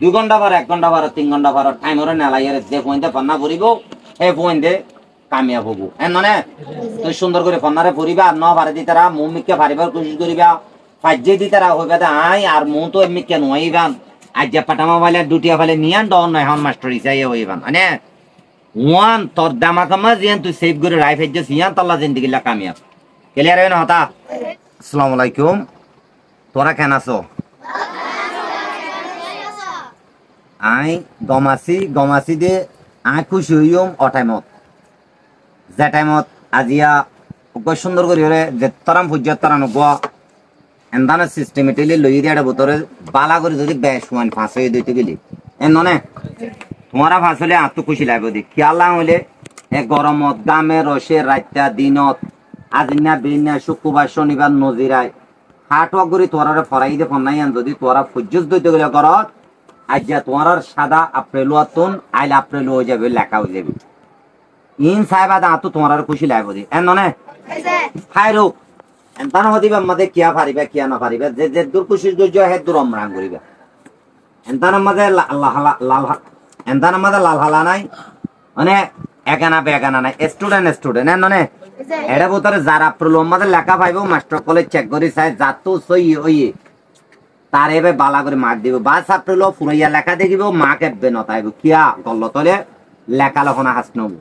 2 ঘন্টা পর 1 ঘন্টা পর 3 ঘন্টা পর টাইম ওরে নালাইয়ারে যে পয়েন্টে পন্না পড়িব এই পয়েন্টে কামিয়াব হবো এনে তুই সুন্দর করে পন্নারে পড়িবা আর ন পারে দিতারা মুমিকে পারিবার কোশিশ করিবা ফাজ্জে দিতারা হইবে আই আর মু তো এমনি কেন হইবান আজ যে পাটামা বলে দুটিয়া ফেলে নিয়ান ডন নয় হন মাস্টার হিসাবে হইবান মানে ওয়ান তোর দামা কামা জিয়ান তুই সেভ করে রাইফ এর যে সিয়ান তাল্লা জিন্দেগি লা কামিয়াব ক্লিয়ার হইন হতা আসসালামু আলাইকুম তোরা কেন আছো আই গমাসি দে আই খুশি হইম অ টাইমত যে টাইমত আজিয়া সুন্দর করে হলে যে তরাম ফুজ্জাত তারা নগোয়া এন্দানা সিস্টেমেটিলি লই দিয়াটা বোতরে বালা করে যদি বেশ ওয়ান ফাঁস হয়ে দিতে গেলি এনে তোমারা ফাঁস হলে আত্ম খুশি লাগবে দি খেয়ালা হইলে এ গরমত গামে রসে রাত্তা দিনত আজিনা বিনা শুক্রবার শনিবার নজিরায় হাট ওয়াক করে তোরারে ফরাই দে ফনাই আন যদি তোরা ফুজ্জুস দিতে গেলে করত আজ্জা তোমার সাদা আপ্রেলুয়াতুন আইল আপ্রেলু হয়ে যাবে লেখা হয়ে যাবে ইন সাহেবা আত্ম তোমার খুশি লাগবে দি এনে হাইরো এন্তানো হদিবা মধ্যে কিয়া পারিবা কিয়া না পারিবা যে যে দূর খুশির দুর্য হে দূর অমরাং করিবা এন্তানো মধ্যে লাল হালা নাই মানে একানা বেগানা নাই স্টুডেন্ট এনে এটা বোতরে যারা প্রলোম মধ্যে লেখা পাইব মাস্টার কলেজ চেক করি চাই যাতো সই ওই তার এবে বালা করে মার্ক দিব বা ছাত্র লো ফুরাইয়া লেখা দেখিব মাক এবে নতাইব কিয়া গল্লতলে লেখা লখনা হাস নব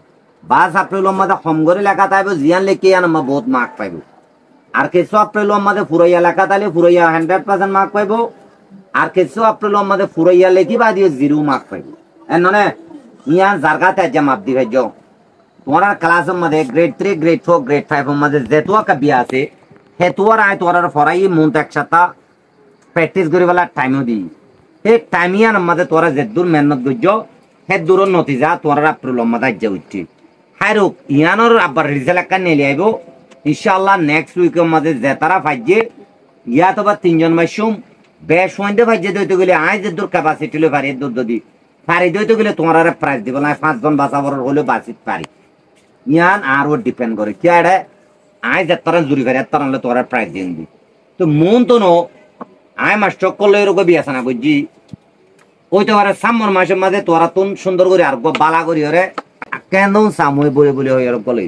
বা ছাত্র লো মধ্যে হম করে লেখা তাইব জিয়ান লেখি আন বহুত মার্ক পাইব আর কিছু এপ্রিল মধ্যে ফুরাইয়া লেখা তাইলে ফুরাইয়া 100% মার্ক পাইব আর কিছু এপ্রিল মধ্যে ফুরাইয়া লেখিবা দিয়ে 0 মার্ক পাইব এনে ইয়ান জারগাতে যা মাপ দিবে যাও তোমার ক্লাসের মধ্যে গ্রেড 3 গ্রেড 4 গ্রেড 5 এর মধ্যে যেতুয়া কাবি আছে হেতুয়ার আয় তোরার ফরাই মন একসাথে প্র্যাকটিস করিবালা টাইমও দি এই টাইমিয়ান মধ্যে তোরা যে দূর মেহনত গজ্জ হে দূর নতিজা তোরা এপ্রিল মধ্যে যা উঠছি হাইরুক ইয়ানোর আবার রিজাল্ট একটা নিয়ে আইব ইনশাআল্লাহ নেক্সট উইকের মধ্যে যে তারা ফাইজে ইয়া তো বা 3 জন মাসুম বেশ ওয়াইন্দে ফাইজে দইতে গেলে আই যে দূর ক্যাপাসিটি লে পারি দূর যদি পারি দইতে গেলে তোমার আর প্রাইজ দিব না 5 জন বাঁচাবার হলে বাঁচিত পারি ইয়ান আর ও ডিপেন্ড করে কি আড়ে আই যে তারা জুরি পারি তারা হলে তোরা প্রাইজ দিন দি তো মন তো নো আই মাস্টার কলে এরকম বিয়াছ না বুঝছি ওই তো সামর মাসের মাঝে তোরা তুন সুন্দর করে আর বালা করি ওরে কেন সামুই বলে বলে হয়ে এরকম কলে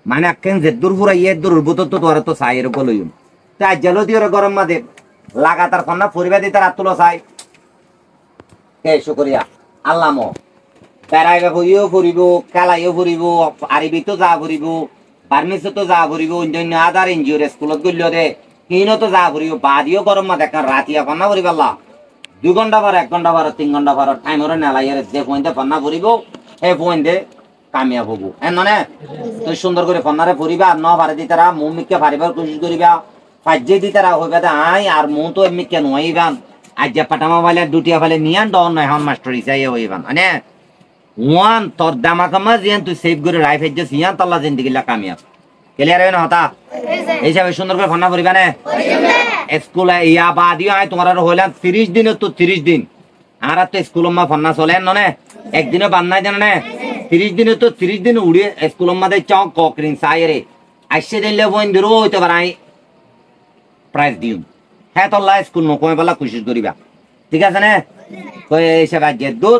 মানে কেন যে দূর পুরা ইয়ে দূর বুত তো তোরা তো চাই এরকম লইম তাই জেলো দিয়ে গরম মাঝে লাগাতার কন্যা পরিবার দিতে রাত তুলো চাই কে শুকরিয়া আল্লাহ বেড়াইবা ফুরিও ফুরিব খেলাইও ফুরিব আরবি তো যা ফুরিব বার্মিসও তো যা ফুরিব অন্যান্য আদার এনজিওর স্কুলত গেল দে হিনও তো যা ফুরিব বাদিও গরম মাঝে একটা রাতিয়া কন্যা ফুরিব আল্লাহ 2 ঘন্টা পর 1 ঘন্টা পর 3 ঘন্টা পর টাইম ওরে নালাইয়ারে যে পয়েন্টে কন্যা ফুরিব এই পয়েন্টে কামিয়াব হবো এনে তুই সুন্দর করে ফন্নারে পড়িবা আর ন পারে দিতারা মুমিকে পারিবার কোশিশ করিবা ফাজ্জে দিতারা হইবে আই আর মু তো এমনি কেন হইবান আজ যে পাটামা বলে দুটিয়া ফেলে নিয়ান ডন নয় হন মাস্টার হিসাবে হইবান মানে ওয়ান তোর দামা কামা জিয়ান তুই সেভ করে রাইফ এর যে সিয়ান তাল্লা জিন্দেগি লা কামিয়াব ক্লিয়ার হইন হতা এইসবে সুন্দর করে ফন্না পড়িবা নে স্কুলে ইয়া বাদিও আই তোমার হইলাম 30 দিন তো 30 দিন আর তো স্কুল মা ফন্না চলে ননে একদিনও বান নাই জানো নে 30 দিনে তো 30 দিন উড়িয়ে স্কুলের মধ্যে চাও ককরিং সাইরে আসছে দিলে বন্ধুর হইতে পারাই প্রাইজ দিও হ্যাঁ তো স্কুল নকমে বলা কোশিশ করিবা ঠিক আছে না কই এসে বাজে দূর